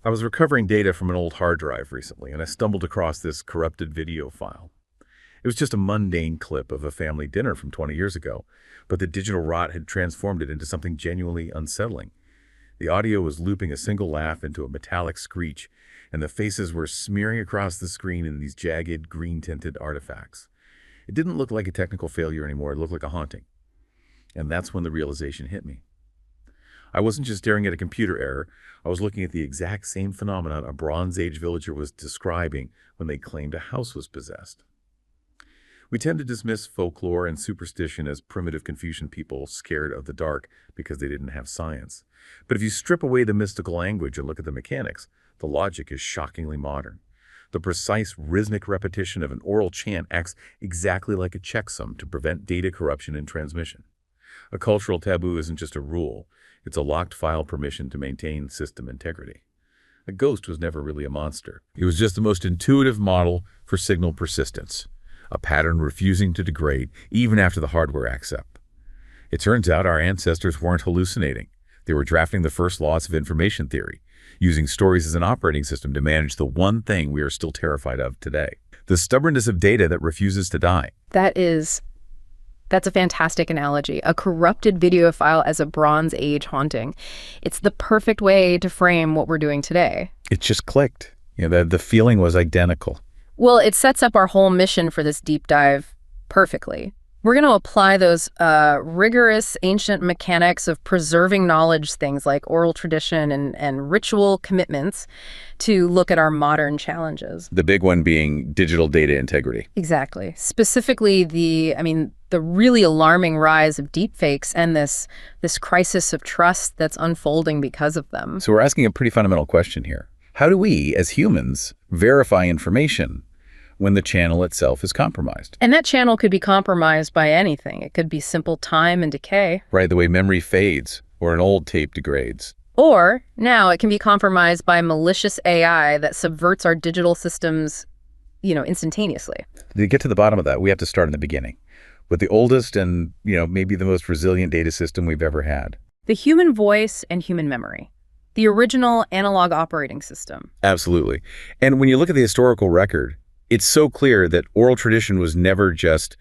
I was recovering data from an old hard drive recently, and I stumbled across this corrupted video file. It was just a mundane clip of a family dinner from 20 years ago, but the digital rot had transformed it into something genuinely unsettling. The audio was looping a single laugh into a metallic screech, and the faces were smearing across the screen in these jagged, green-tinted artifacts. It didn't look like a technical failure anymore, it looked like a haunting. And that's when the realization hit me. I wasn't just staring at a computer error, I was looking at the exact same phenomenon a Bronze Age villager was describing when they claimed a house was possessed. We tend to dismiss folklore and superstition as primitive Confucian people scared of the dark because they didn't have science. But if you strip away the mystical language and look at the mechanics, the logic is shockingly modern. The precise rhythmic repetition of an oral chant acts exactly like a checksum to prevent data corruption and transmission. A cultural taboo isn't just a rule, it's a locked file permission to maintain system integrity. A ghost was never really a monster. It was just the most intuitive model for signal persistence, a pattern refusing to degrade even after the hardware acts up. It turns out our ancestors weren't hallucinating. They were drafting the first laws of information theory, using stories as an operating system to manage the one thing we are still terrified of today: the stubbornness of data that refuses to die. That's a fantastic analogy. A corrupted video file as a Bronze Age haunting. It's the perfect way to frame what we're doing today. It just clicked. The feeling was identical. Well, it sets up our whole mission for this deep dive perfectly. We're going to apply those rigorous ancient mechanics of preserving knowledge, things like oral tradition and ritual commitments, to look at our modern challenges. The big one being digital data integrity. Exactly. Specifically, the really alarming rise of deepfakes and this crisis of trust that's unfolding because of them. So we're asking a pretty fundamental question here. How do we, as humans, verify information when the channel itself is compromised? And that channel could be compromised by anything. It could be simple time and decay. Right, the way memory fades or an old tape degrades. Or now it can be compromised by malicious AI that subverts our digital systems, instantaneously. To get to the bottom of that, we have to start in the beginning with the oldest and, maybe the most resilient data system we've ever had. The human voice and human memory. The original analog operating system. Absolutely. And when you look at the historical record, it's so clear that oral tradition was never just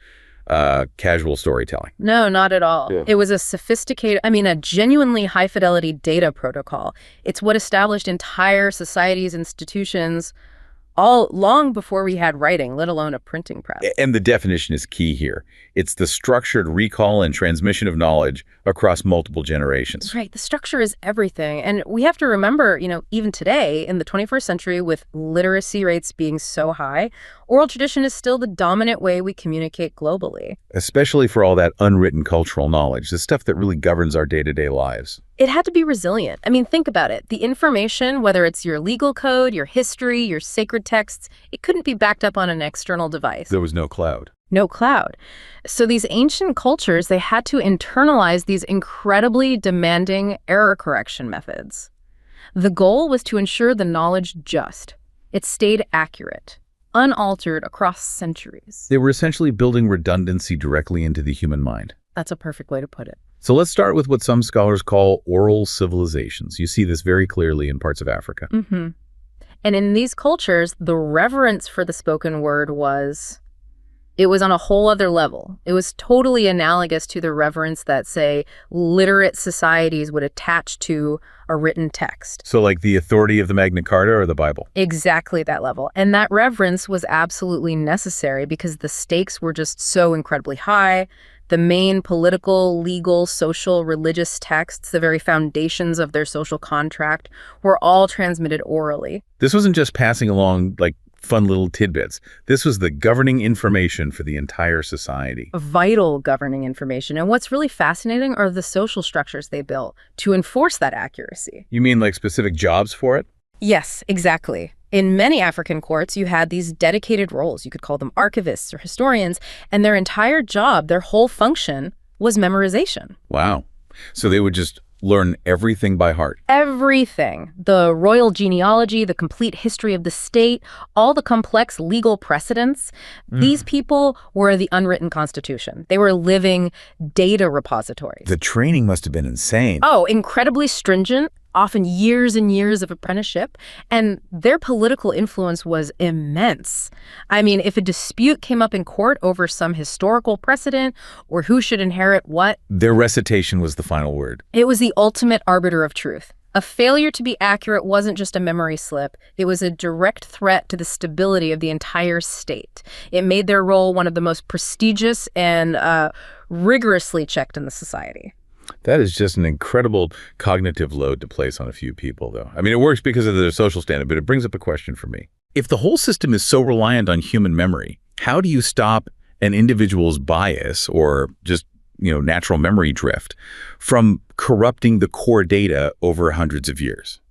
casual storytelling. No, not at all. Yeah. It was a genuinely high-fidelity data protocol. It's what established entire societies, institutions, all long before we had writing, let alone a printing press. And the definition is key here. It's the structured recall and transmission of knowledge across multiple generations. Right. The structure is everything. And we have to remember, even today in the 21st century, with literacy rates being so high, oral tradition is still the dominant way we communicate globally. Especially for all that unwritten cultural knowledge, the stuff that really governs our day-to-day lives. It had to be resilient. Think about it. The information, whether it's your legal code, your history, your sacred texts, it couldn't be backed up on an external device. There was no cloud. No cloud. So these ancient cultures, they had to internalize these incredibly demanding error correction methods. The goal was to ensure the knowledge it stayed accurate, unaltered across centuries. They were essentially building redundancy directly into the human mind. That's a perfect way to put it. So let's start with what some scholars call oral civilizations. You see this very clearly in parts of Africa. Mm-hmm. And in these cultures, the reverence for the spoken word was on a whole other level. It was totally analogous to the reverence that, say, literate societies would attach to a written text. So like the authority of the Magna Carta or the Bible? Exactly that level. And that reverence was absolutely necessary because the stakes were just so incredibly high. The main political, legal, social, religious texts, the very foundations of their social contract, were all transmitted orally. This wasn't just passing along like fun little tidbits. This was the governing information for the entire society. Vital governing information. And what's really fascinating are the social structures they built to enforce that accuracy. You mean like specific jobs for it? Yes, exactly. In many African courts, you had these dedicated roles. You could call them archivists or historians, and their entire job, their whole function, was memorization. Wow. So they would just learn everything by heart. Everything. The royal genealogy, the complete history of the state, all the complex legal precedents. These people were the unwritten constitution. They were living data repositories. The training must have been insane. Oh, incredibly stringent. often years and years of apprenticeship, and their political influence was immense. I mean, if a dispute came up in court over some historical precedent or who should inherit what, their recitation was the final word. it was the ultimate arbiter of truth. A failure to be accurate wasn't just a memory slip. It was a direct threat to the stability of the entire state. It made their role one of the most prestigious and rigorously checked in the society. That is just an incredible cognitive load to place on a few people, though. I mean, it works because of their social standing, but it brings up a question for me. If the whole system is so reliant on human memory, how do you stop an individual's bias or just natural memory drift from corrupting the core data over hundreds of years?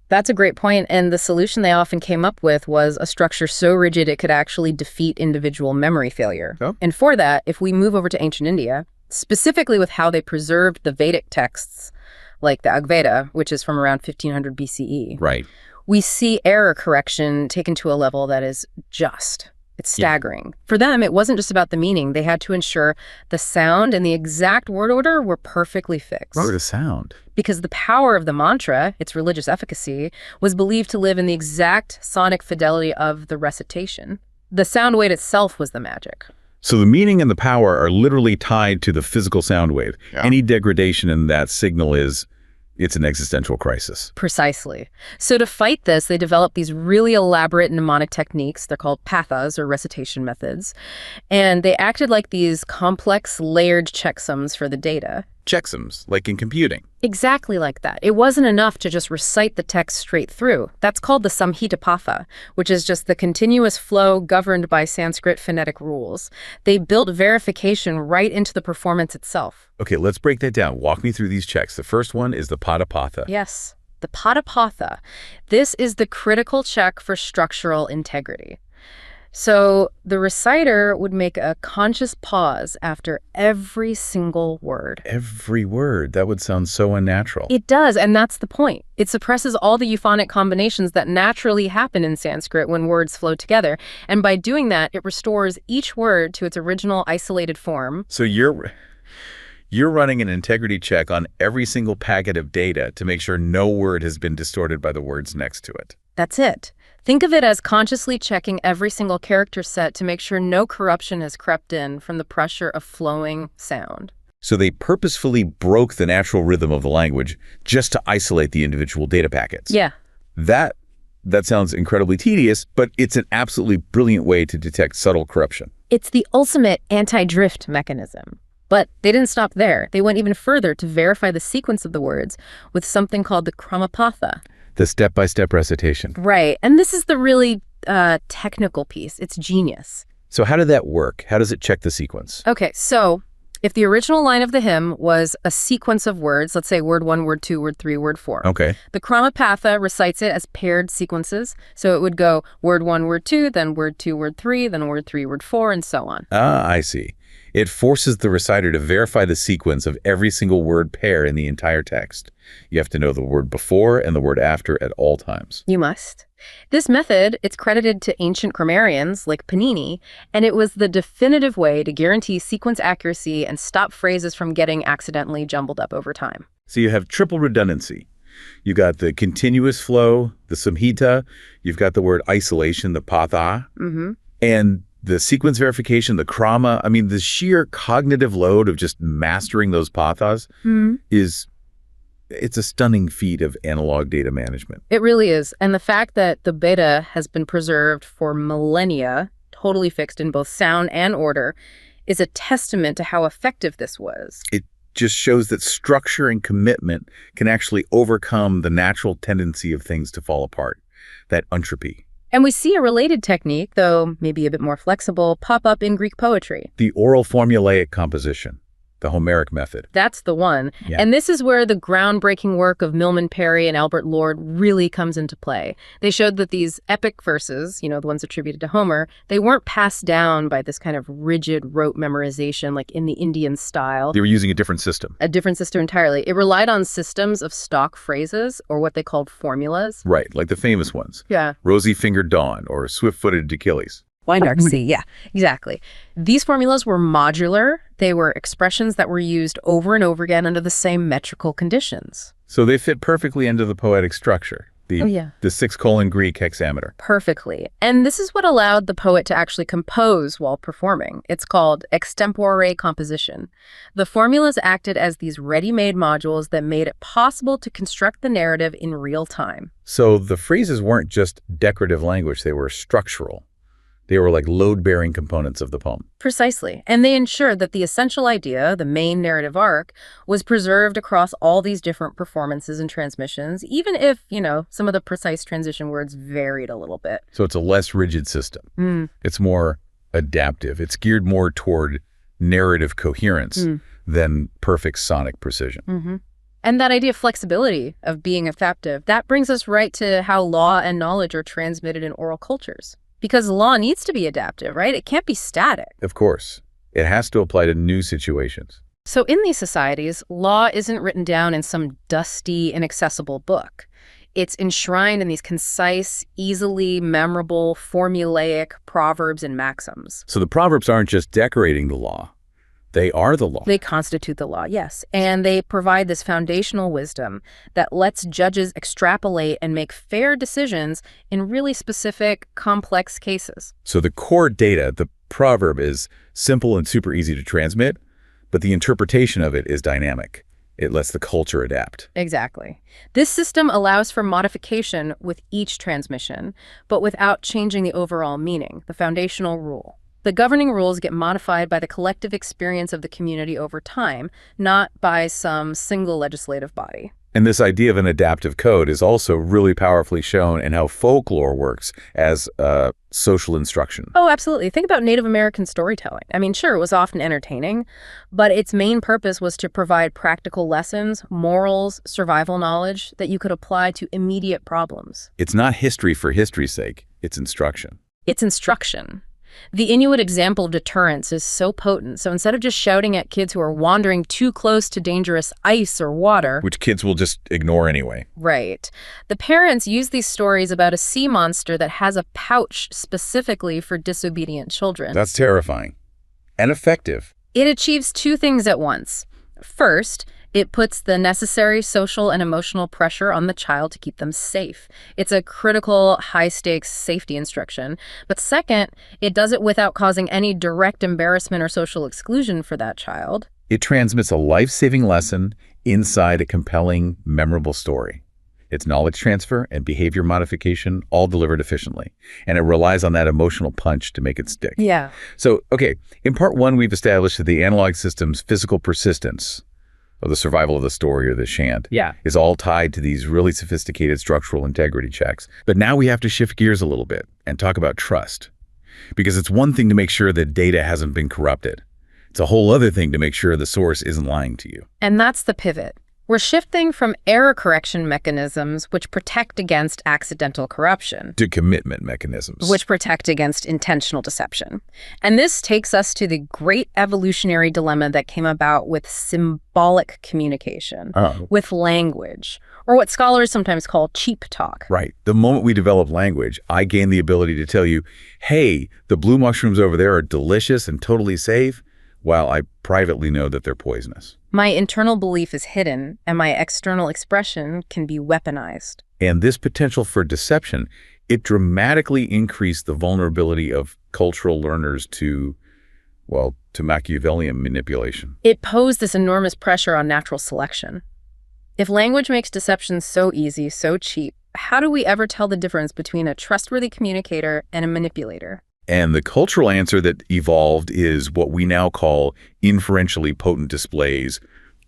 That's a great point, and the solution they often came up with was a structure so rigid it could actually defeat individual memory failure. Oh. And for that, if we move over to ancient India, specifically with how they preserved the Vedic texts, like the Agveda, which is from around 1500 BCE, Right. we see error correction taken to a level that is just. It's staggering. For them, it wasn't just about the meaning. They had to ensure the sound and the exact word order were perfectly fixed. What the sound? Because the power of the mantra, its religious efficacy, was believed to live in the exact sonic fidelity of the recitation. The sound weight itself was the magic. So the meaning and the power are literally tied to the physical sound wave. Yeah. Any degradation in that signal it's an existential crisis. Precisely. So to fight this, they developed these really elaborate mnemonic techniques. They're called pathas, or recitation methods. And they acted like these complex, layered checksums for the data. Checksums, like in computing. Exactly like that. It wasn't enough to just recite the text straight through. That's called the padapatha, which is just the continuous flow governed by Sanskrit phonetic rules. They built verification right into the performance itself. Okay, let's break that down. Walk me through these checks. The first one is the padapatha. Yes, the padapatha. This is the critical check for structural integrity. So the reciter would make a conscious pause after every single word. Every word. That would sound so unnatural. It does, and that's the point. It suppresses all the euphonic combinations that naturally happen in Sanskrit when words flow together. And by doing that, it restores each word to its original isolated form. So you're running an integrity check on every single packet of data to make sure no word has been distorted by the words next to it. That's it. Think of it as consciously checking every single character set to make sure no corruption has crept in from the pressure of flowing sound. So they purposefully broke the natural rhythm of the language just to isolate the individual data packets. Yeah. That sounds incredibly tedious, but it's an absolutely brilliant way to detect subtle corruption. It's the ultimate anti-drift mechanism. But they didn't stop there. They went even further to verify the sequence of the words with something called the chromapatha. The step-by-step recitation. Right. And this is the really technical piece. It's genius. So how did that work? How does it check the sequence? Okay, so if the original line of the hymn was a sequence of words, let's say word 1, word 2, word 3, word 4. Okay. The chromapatha recites it as paired sequences. So it would go word 1, word 2, then word 2, word 3, then word 3, word 4, and so on. Ah, I see. It forces the reciter to verify the sequence of every single word pair in the entire text. You have to know the word before and the word after at all times. You must. This method, it's credited to ancient grammarians like Panini, and it was the definitive way to guarantee sequence accuracy and stop phrases from getting accidentally jumbled up over time. So you have triple redundancy. You got the continuous flow, the samhita, you've got the word isolation, the patha, and the sequence verification, the krama. I mean, the sheer cognitive load of just mastering those pathas it's a stunning feat of analog data management. It really is. And the fact that the beta has been preserved for millennia, totally fixed in both sound and order, is a testament to how effective this was. It just shows that structure and commitment can actually overcome the natural tendency of things to fall apart, that entropy. And we see a related technique, though maybe a bit more flexible, pop up in Greek poetry. The oral formulaic composition, the Homeric method. That's the one. Yeah. And this is where the groundbreaking work of Milman Parry and Albert Lord really comes into play. They showed that these epic verses, the ones attributed to Homer, they weren't passed down by this kind of rigid rote memorization like in the Indian style. They were using a different system. A different system entirely. It relied on systems of stock phrases, or what they called formulas. Right, like the famous ones. Yeah. Rosy-fingered dawn or swift-footed Achilles. Y dark C, yeah, exactly. These formulas were modular. They were expressions that were used over and over again under the same metrical conditions. So they fit perfectly into the poetic structure, Oh, yeah. the 6-colon Greek hexameter. Perfectly. And this is what allowed the poet to actually compose while performing. It's called extempore composition. The formulas acted as these ready-made modules that made it possible to construct the narrative in real time. So the phrases weren't just decorative language, they were structural. They were like load-bearing components of the poem. Precisely. And they ensured that the essential idea, the main narrative arc, was preserved across all these different performances and transmissions, even if, some of the precise transition words varied a little bit. So it's a less rigid system. It's more adaptive. It's geared more toward narrative coherence than perfect sonic precision. And that idea of flexibility, of being adaptive, that brings us right to how law and knowledge are transmitted in oral cultures. Because law needs to be adaptive, right? It can't be static. Of course. It has to apply to new situations. So in these societies, law isn't written down in some dusty, inaccessible book. It's enshrined in these concise, easily memorable, formulaic proverbs and maxims. So the proverbs aren't just decorating the law. They are the law. They constitute the law, yes. And they provide this foundational wisdom that lets judges extrapolate and make fair decisions in really specific, complex cases. So the core data, the proverb, is simple and super easy to transmit, but the interpretation of it is dynamic. It lets the culture adapt. Exactly. This system allows for modification with each transmission, but without changing the overall meaning, the foundational rule. The governing rules get modified by the collective experience of the community over time, not by some single legislative body. And this idea of an adaptive code is also really powerfully shown in how folklore works as social instruction. Oh, absolutely. Think about Native American storytelling. I mean, sure, it was often entertaining, but its main purpose was to provide practical lessons, morals, survival knowledge that you could apply to immediate problems. It's not history for history's sake. It's instruction. It's instruction. The Inuit example of deterrence is so potent, so instead of just shouting at kids who are wandering too close to dangerous ice or water, which kids will just ignore anyway. Right. The parents use these stories about a sea monster that has a pouch specifically for disobedient children. That's terrifying. And effective. It achieves two things at once. First, it puts the necessary social and emotional pressure on the child to keep them safe. It's a critical, high-stakes safety instruction. But second, it does it without causing any direct embarrassment or social exclusion for that child. It transmits a life-saving lesson inside a compelling, memorable story. It's knowledge transfer and behavior modification all delivered efficiently. And it relies on that emotional punch to make it stick. Yeah. So, okay, in part one, we've established that the analog system's physical persistence, or the survival of the story or the chant, is all tied to these really sophisticated structural integrity checks. But now we have to shift gears a little bit and talk about trust. Because it's one thing to make sure that data hasn't been corrupted. It's a whole other thing to make sure the source isn't lying to you. And that's the pivot. We're shifting from error correction mechanisms, which protect against accidental corruption, to commitment mechanisms, which protect against intentional deception. And this takes us to the great evolutionary dilemma that came about with symbolic communication, with language, or what scholars sometimes call cheap talk. Right. The moment we develop language, I gain the ability to tell you, hey, the blue mushrooms over there are delicious and totally safe, while I privately know that they're poisonous. My internal belief is hidden, and my external expression can be weaponized. And this potential for deception, it dramatically increased the vulnerability of cultural learners to Machiavellian manipulation. It posed this enormous pressure on natural selection. If language makes deception so easy, so cheap, how do we ever tell the difference between a trustworthy communicator and a manipulator? And the cultural answer that evolved is what we now call inferentially potent displays,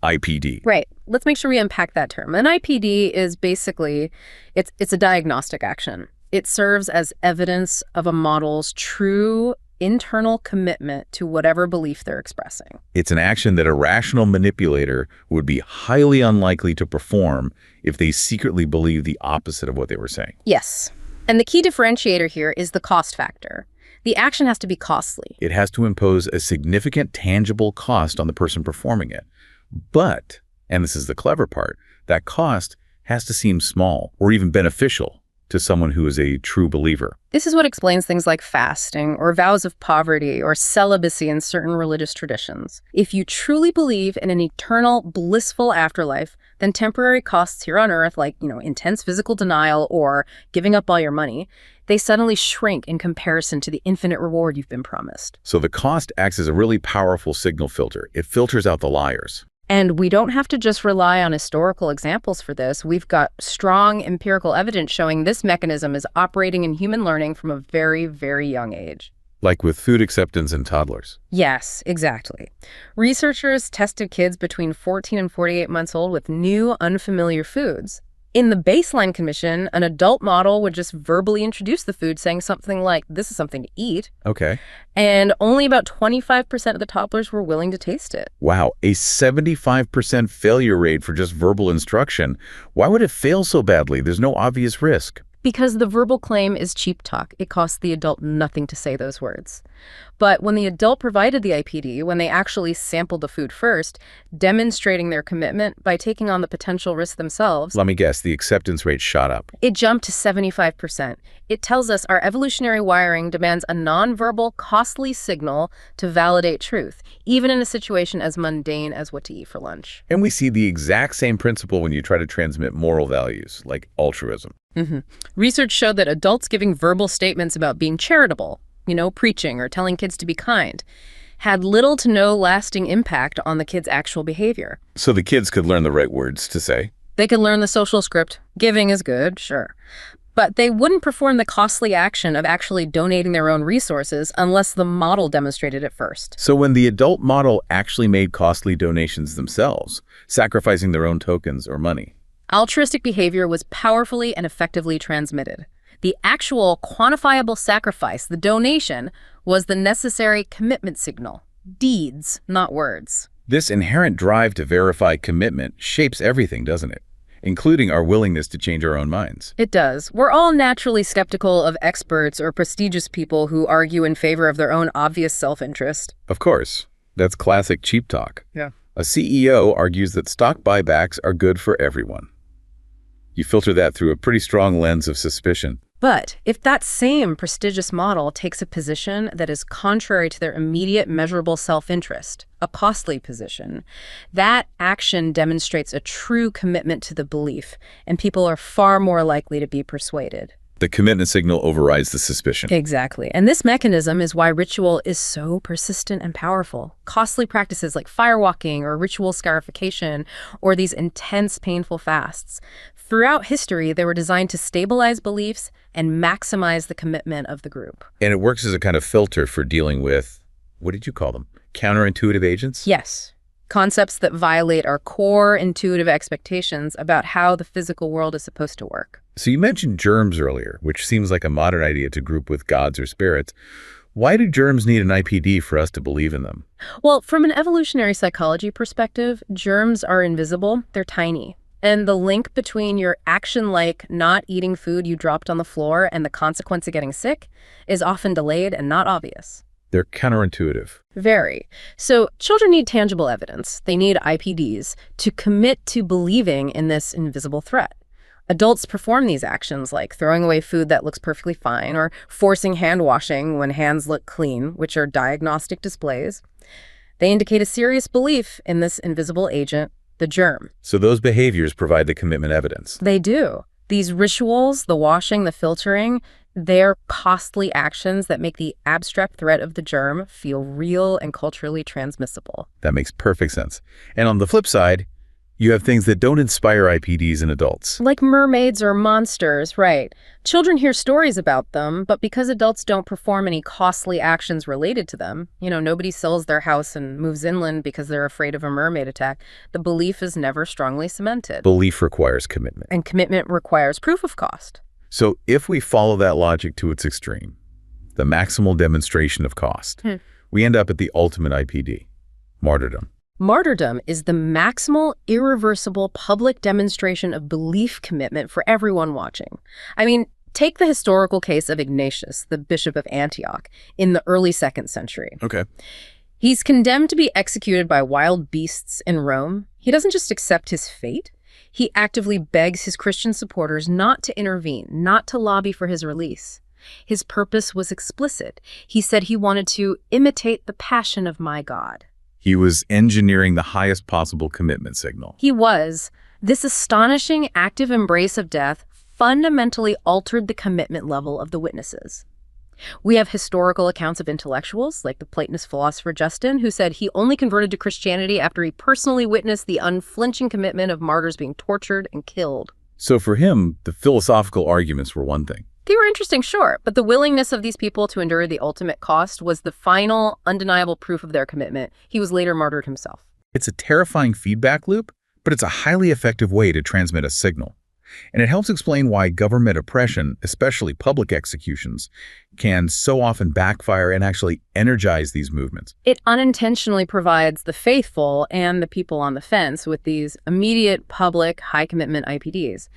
IPD. Right. Let's make sure we unpack that term. An IPD is basically, it's a diagnostic action. It serves as evidence of a model's true internal commitment to whatever belief they're expressing. It's an action that a rational manipulator would be highly unlikely to perform if they secretly believed the opposite of what they were saying. Yes. And the key differentiator here is the cost factor. The action has to be costly. It has to impose a significant tangible cost on the person performing it. But, and this is the clever part, that cost has to seem small or even beneficial to someone who is a true believer. This is what explains things like fasting or vows of poverty or celibacy in certain religious traditions. If you truly believe in an eternal, blissful afterlife, then temporary costs here on earth, like, intense physical denial or giving up all your money, they suddenly shrink in comparison to the infinite reward you've been promised. So the cost acts as a really powerful signal filter. It filters out the liars. And we don't have to just rely on historical examples for this. We've got strong empirical evidence showing this mechanism is operating in human learning from a very, very young age. Like with food acceptance in toddlers. Yes, exactly. Researchers tested kids between 14 and 48 months old with new, unfamiliar foods. In the baseline condition, an adult model would just verbally introduce the food, saying something like, "This is something to eat." Okay. And only about 25% of the toddlers were willing to taste it. Wow, a 75% failure rate for just verbal instruction. Why would it fail so badly? There's no obvious risk. Because the verbal claim is cheap talk. It costs the adult nothing to say those words. But when the adult provided the IPD, when they actually sampled the food first, demonstrating their commitment by taking on the potential risk themselves, Let me guess, the acceptance rate shot up. it jumped to 75%. It tells us our evolutionary wiring demands a nonverbal, costly signal to validate truth, even in a situation as mundane as what to eat for lunch. And we see the exact same principle when you try to transmit moral values, like altruism. Research showed that adults giving verbal statements about being charitable, preaching or telling kids to be kind, had little to no lasting impact on the kids' actual behavior. So the kids could learn the right words to say. They could learn the social script. Giving is good, sure. But they wouldn't perform the costly action of actually donating their own resources unless the model demonstrated it first. So when the adult model actually made costly donations themselves, sacrificing their own tokens or money, Altruistic behavior was powerfully and effectively transmitted. The actual quantifiable sacrifice, the donation, was the necessary commitment signal. Deeds, not words. this inherent drive to verify commitment shapes everything, doesn't it? Including our willingness to change our own minds. It does. We're all naturally skeptical of experts or prestigious people who argue in favor of their own obvious self-interest. Of course. That's classic cheap talk. Yeah. A CEO argues that stock buybacks are good for everyone. You filter that through a pretty strong lens of suspicion. But if that same prestigious model takes a position that is contrary to their immediate measurable self-interest, a costly position, that action demonstrates a true commitment to the belief, and people are far more likely to be persuaded. The commitment signal overrides the suspicion. Exactly. And this mechanism is why ritual is so persistent and powerful. Costly practices like firewalking or ritual scarification or these intense, painful fasts. Throughout history, they were designed to stabilize beliefs and maximize the commitment of the group. And it works as a kind of filter for dealing with, what did you call them? Counterintuitive agents? Yes. Concepts that violate our core intuitive expectations about how the physical world is supposed to work. So you mentioned germs earlier, which seems like a modern idea to group with gods or spirits. Why do germs need an IPD for us to believe in them? Well, from an evolutionary psychology perspective, germs are invisible. They're tiny. And the link between your action like not eating food you dropped on the floor and the consequence of getting sick is often delayed and not obvious. They're counterintuitive. Very. So children need tangible evidence. They need IPDs to commit to believing in this invisible threat. Adults perform these actions like throwing away food that looks perfectly fine or forcing hand washing when hands look clean, which are diagnostic displays. They indicate a serious belief in this invisible agent, the germ. So those behaviors provide the commitment evidence. They do. These rituals, the washing, the filtering, they're costly actions that make the abstract threat of the germ feel real and culturally transmissible. That makes perfect sense. And on the flip side, you have things that don't inspire IPDs in adults. Like mermaids or monsters, right. Children hear stories about them, but because adults don't perform any costly actions related to them, nobody sells their house and moves inland because they're afraid of a mermaid attack, the belief is never strongly cemented. Belief requires commitment. And commitment requires proof of cost. So if we follow that logic to its extreme, the maximal demonstration of cost, we end up at the ultimate IPD, martyrdom. Martyrdom is the maximal, irreversible public demonstration of belief commitment for everyone watching. I mean, take the historical case of Ignatius, the Bishop of Antioch, in the early 2nd century. Okay. He's condemned to be executed by wild beasts in Rome. He doesn't just accept his fate. He actively begs his Christian supporters not to intervene, not to lobby for his release. His purpose was explicit. He said he wanted to imitate the passion of my God. He was engineering the highest possible commitment signal. He was. This astonishing active embrace of death fundamentally altered the commitment level of the witnesses. We have historical accounts of intellectuals, like the Platonist philosopher Justin, who said he only converted to Christianity after he personally witnessed the unflinching commitment of martyrs being tortured and killed. So for him, the philosophical arguments were one thing. They were interesting, sure, but the willingness of these people to endure the ultimate cost was the final, undeniable proof of their commitment. He was later martyred himself. It's a terrifying feedback loop, but it's a highly effective way to transmit a signal. And it helps explain why government oppression, especially public executions, can so often backfire and actually energize these movements. It unintentionally provides the faithful and the people on the fence with these immediate, public, high-commitment IPDs.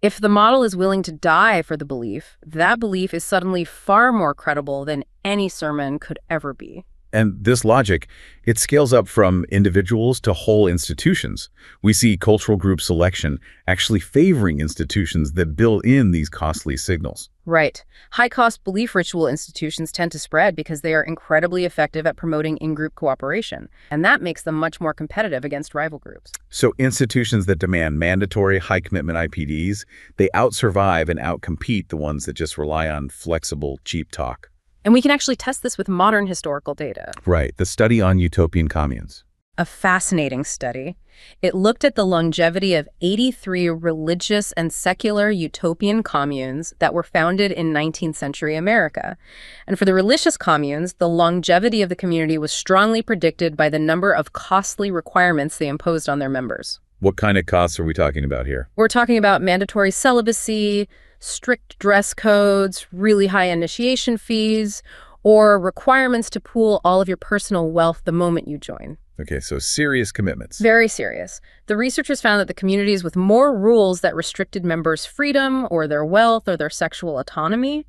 If the model is willing to die for the belief, that belief is suddenly far more credible than any sermon could ever be. And this logic, it scales up from individuals to whole institutions. We see cultural group selection actually favoring institutions that build in these costly signals. Right. High-cost belief ritual institutions tend to spread because they are incredibly effective at promoting in-group cooperation, and that makes them much more competitive against rival groups. So institutions that demand mandatory high-commitment IPDs, they outsurvive and outcompete the ones that just rely on flexible, cheap talk. And we can actually test this with modern historical data. Right, the study on utopian communes. A fascinating study. It looked at the longevity of 83 religious and secular utopian communes that were founded in 19th century America. And for the religious communes, the longevity of the community was strongly predicted by the number of costly requirements they imposed on their members. What kind of costs are we talking about here? We're talking about mandatory celibacy, strict dress codes, really high initiation fees, or requirements to pool all of your personal wealth the moment you join. Okay, so serious commitments. Very serious. The researchers found that the communities with more rules that restricted members' freedom or their wealth or their sexual autonomy,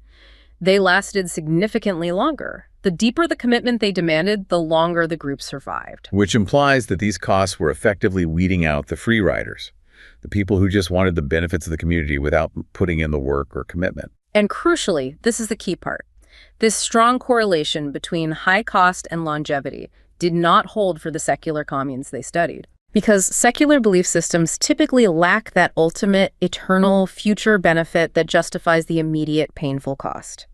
they lasted significantly longer. The deeper the commitment they demanded, the longer the group survived. Which implies that these costs were effectively weeding out the free riders, the people who just wanted the benefits of the community without putting in the work or commitment. And crucially, this is the key part. This strong correlation between high cost and longevity did not hold for the secular communes they studied. Because secular belief systems typically lack that ultimate, eternal, future benefit that justifies the immediate, painful cost.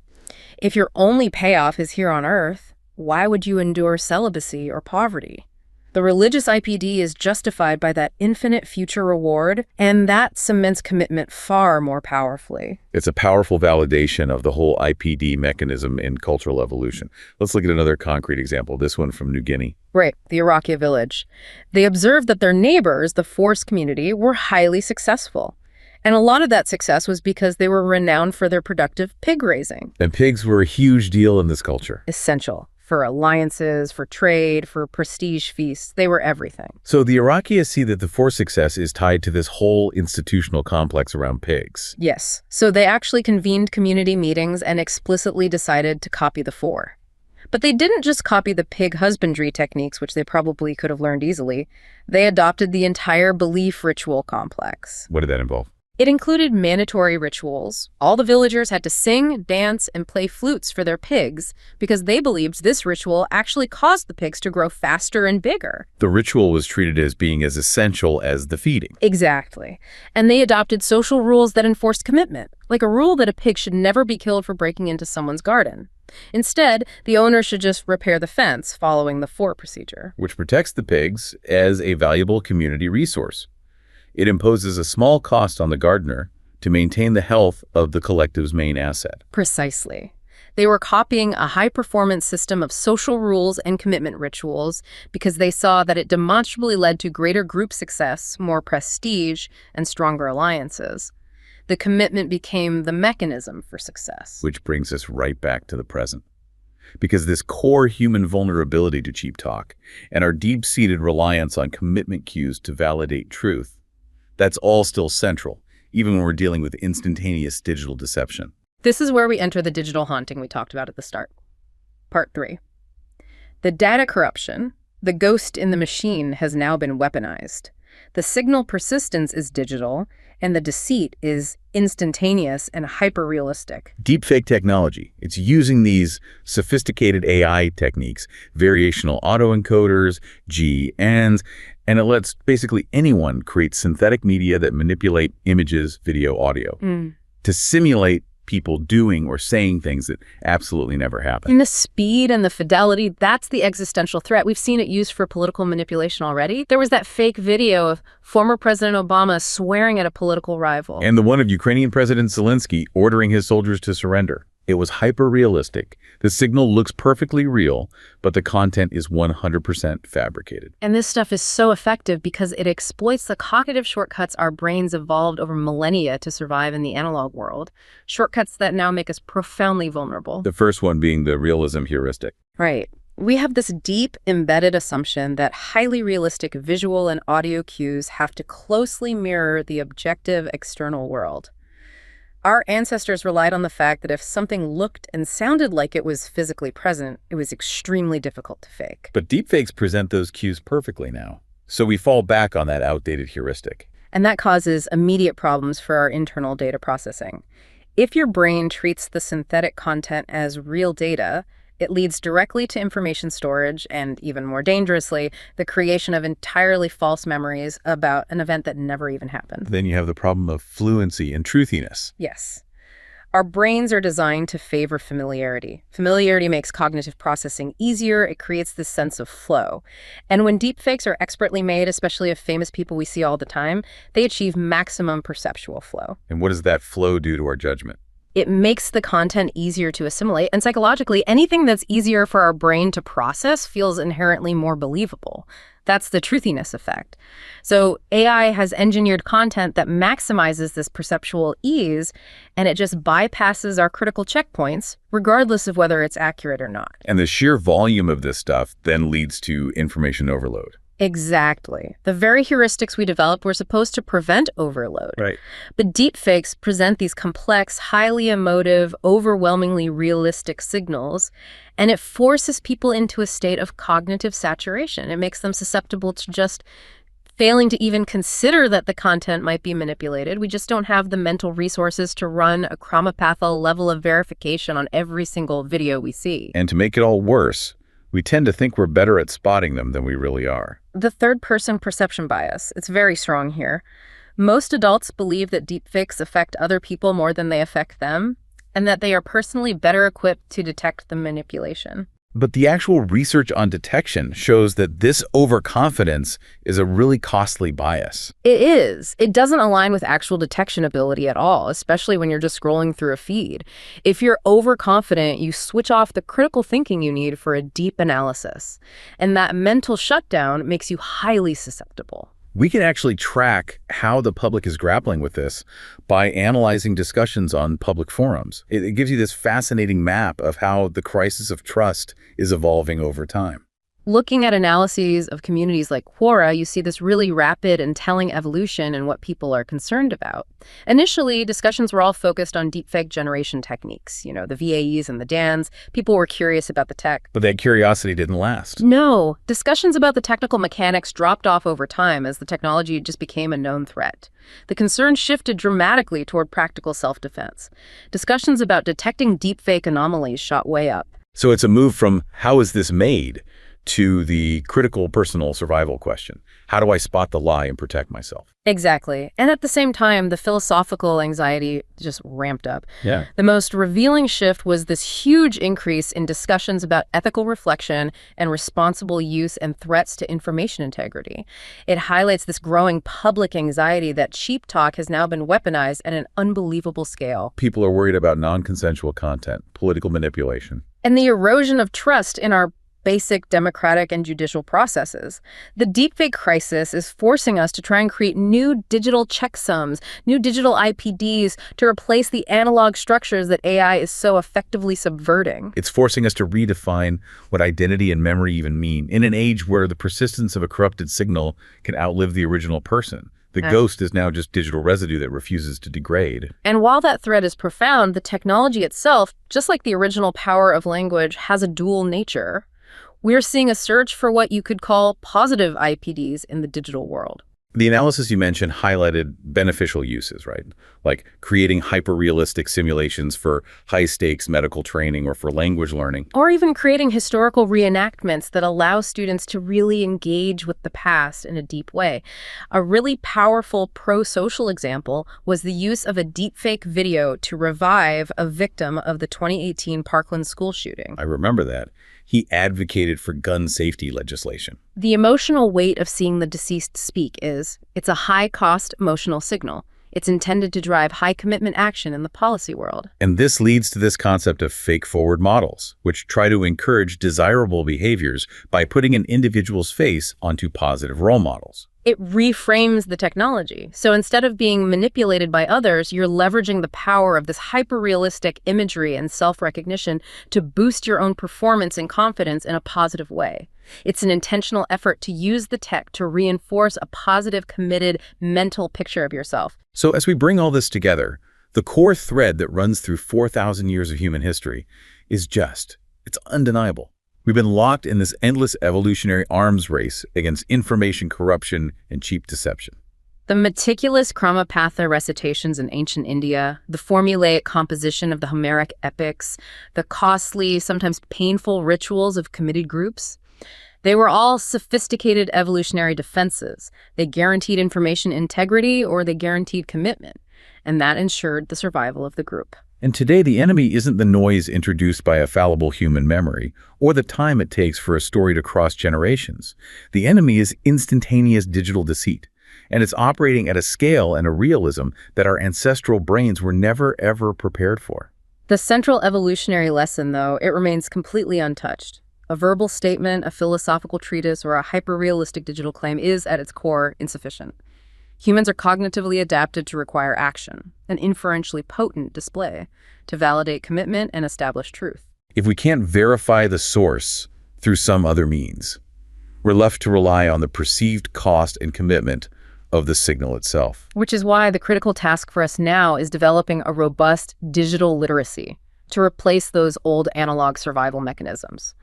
If your only payoff is here on Earth, why would you endure celibacy or poverty? The religious IPD is justified by that infinite future reward, and that cements commitment far more powerfully. It's a powerful validation of the whole IPD mechanism in cultural evolution. Let's look at another concrete example, this one from New Guinea. Right, the Iraqi village. They observed that their neighbors, the forest community, were highly successful. And a lot of that success was because they were renowned for their productive pig raising. And pigs were a huge deal in this culture. Essential. For alliances, for trade, for prestige feasts. They were everything. So the Iraqis see that the force success is tied to this whole institutional complex around pigs. Yes. So they actually convened community meetings and explicitly decided to copy the four. But they didn't just copy the pig husbandry techniques, which they probably could have learned easily. They adopted the entire belief ritual complex. What did that involve? It included mandatory rituals. All the villagers had to sing, dance, and play flutes for their pigs because they believed this ritual actually caused the pigs to grow faster and bigger. The ritual was treated as being as essential as the feeding. Exactly. And they adopted social rules that enforced commitment, like a rule that a pig should never be killed for breaking into someone's garden. Instead, the owner should just repair the fence following the fort procedure. Which protects the pigs as a valuable community resource. It imposes a small cost on the gardener to maintain the health of the collective's main asset. Precisely. They were copying a high-performance system of social rules and commitment rituals because they saw that it demonstrably led to greater group success, more prestige, and stronger alliances. The commitment became the mechanism for success. Which brings us right back to the present. Because this core human vulnerability to cheap talk and our deep-seated reliance on commitment cues to validate truth, that's all still central, even when we're dealing with instantaneous digital deception. This is where we enter the digital haunting we talked about at the start. Part 3. The data corruption, the ghost in the machine, has now been weaponized. The signal persistence is digital, and the deceit is instantaneous and hyper-realistic. Deepfake technology. It's using these sophisticated AI techniques, variational autoencoders, GNs, and it lets basically anyone create synthetic media that manipulate images, video, audio to simulate people doing or saying things that absolutely never happen. And the speed and the fidelity, that's the existential threat. We've seen it used for political manipulation already. There was that fake video of former President Obama swearing at a political rival. And the one of Ukrainian President Zelensky ordering his soldiers to surrender. It was hyper-realistic. The signal looks perfectly real, but the content is 100% fabricated. And this stuff is so effective because it exploits the cognitive shortcuts our brains evolved over millennia to survive in the analog world. Shortcuts that now make us profoundly vulnerable. The first one being the realism heuristic. Right. We have this deep, embedded assumption that highly realistic visual and audio cues have to closely mirror the objective external world. Our ancestors relied on the fact that if something looked and sounded like it was physically present, it was extremely difficult to fake. But deepfakes present those cues perfectly now. So we fall back on that outdated heuristic. And that causes immediate problems for our internal data processing. If your brain treats the synthetic content as real data, it leads directly to information storage and, even more dangerously, the creation of entirely false memories about an event that never even happened. Then you have the problem of fluency and truthiness. Yes. Our brains are designed to favor familiarity. Familiarity makes cognitive processing easier. It creates this sense of flow. And when deepfakes are expertly made, especially of famous people we see all the time, they achieve maximum perceptual flow. And what does that flow do to our judgment? It makes the content easier to assimilate, and psychologically, anything that's easier for our brain to process feels inherently more believable. That's the truthiness effect. So AI has engineered content that maximizes this perceptual ease, and it just bypasses our critical checkpoints, regardless of whether it's accurate or not. And the sheer volume of this stuff then leads to information overload. Exactly. The very heuristics we developed were supposed to prevent overload. Right. But deepfakes present these complex, highly emotive, overwhelmingly realistic signals, and it forces people into a state of cognitive saturation. It makes them susceptible to just failing to even consider that the content might be manipulated. We just don't have the mental resources to run a chromapatha level of verification on every single video we see. And to make it all worse, we tend to think we're better at spotting them than we really are. The third-person perception bias, it's very strong here. Most adults believe that deepfakes affect other people more than they affect them, and that they are personally better equipped to detect the manipulation. But the actual research on detection shows that this overconfidence is a really costly bias. It is. It doesn't align with actual detection ability at all, especially when you're just scrolling through a feed. If you're overconfident, you switch off the critical thinking you need for a deep analysis. And that mental shutdown makes you highly susceptible. We can actually track how the public is grappling with this by analyzing discussions on public forums. It gives you this fascinating map of how the crisis of trust is evolving over time. Looking at analyses of communities like Quora, you see this really rapid and telling evolution in what people are concerned about. Initially, discussions were all focused on deepfake generation techniques, the VAEs and the DANs. People were curious about the tech. But that curiosity didn't last. No, discussions about the technical mechanics dropped off over time as the technology just became a known threat. The concern shifted dramatically toward practical self-defense. Discussions about detecting deepfake anomalies shot way up. So it's a move from how is this made to the critical personal survival question. How do I spot the lie and protect myself? Exactly. And at the same time, the philosophical anxiety just ramped up. Yeah. The most revealing shift was this huge increase in discussions about ethical reflection and responsible use and threats to information integrity. It highlights this growing public anxiety that cheap talk has now been weaponized at an unbelievable scale. People are worried about non-consensual content, political manipulation. And the erosion of trust in our basic democratic and judicial processes. The deepfake crisis is forcing us to try and create new digital checksums, new digital IPDs to replace the analog structures that AI is so effectively subverting. It's forcing us to redefine what identity and memory even mean in an age where the persistence of a corrupted signal can outlive the original person. The ghost is now just digital residue that refuses to degrade. And while that threat is profound, the technology itself, just like the original power of language, has a dual nature. We're seeing a search for what you could call positive IPDs in the digital world. The analysis you mentioned highlighted beneficial uses, right? Like creating hyper-realistic simulations for high-stakes medical training or for language learning. Or even creating historical reenactments that allow students to really engage with the past in a deep way. A really powerful pro-social example was the use of a deepfake video to revive a victim of the 2018 Parkland school shooting. I remember that. He advocated for gun safety legislation. The emotional weight of seeing the deceased speak it's a high-cost emotional signal. It's intended to drive high-commitment action in the policy world. And this leads to this concept of fake-forward models, which try to encourage desirable behaviors by putting an individual's face onto positive role models. It reframes the technology. So instead of being manipulated by others, you're leveraging the power of this hyper-realistic imagery and self-recognition to boost your own performance and confidence in a positive way. It's an intentional effort to use the tech to reinforce a positive, committed, mental picture of yourself. So as we bring all this together, the core thread that runs through 4,000 years of human history is it's undeniable. We've been locked in this endless evolutionary arms race against information corruption and cheap deception. The meticulous chromapatha recitations in ancient India, the formulaic composition of the Homeric epics, the costly, sometimes painful rituals of committed groups, they were all sophisticated evolutionary defenses. They guaranteed information integrity or they guaranteed commitment, and that ensured the survival of the group. And today, the enemy isn't the noise introduced by a fallible human memory or the time it takes for a story to cross generations. The enemy is instantaneous digital deceit, and it's operating at a scale and a realism that our ancestral brains were never, ever prepared for. The central evolutionary lesson, though, it remains completely untouched. A verbal statement, a philosophical treatise, or a hyper-realistic digital claim is, at its core, insufficient. Humans are cognitively adapted to require action, an inferentially potent display, to validate commitment and establish truth. If we can't verify the source through some other means, we're left to rely on the perceived cost and commitment of the signal itself. Which is why the critical task for us now is developing a robust digital literacy to replace those old analog survival mechanisms.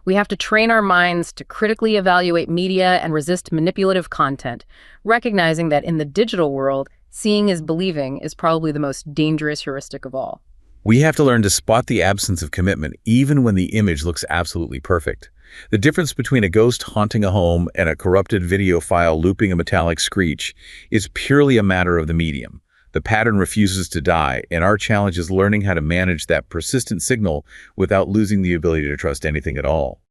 We have to train our minds to critically evaluate media and resist manipulative content, recognizing that in the digital world, seeing is believing is probably the most dangerous heuristic of all. We have to learn to spot the absence of commitment even when the image looks absolutely perfect. The difference between a ghost haunting a home and a corrupted video file looping a metallic screech is purely a matter of the medium. The pattern refuses to die, and our challenge is learning how to manage that persistent signal without losing the ability to trust anything at all.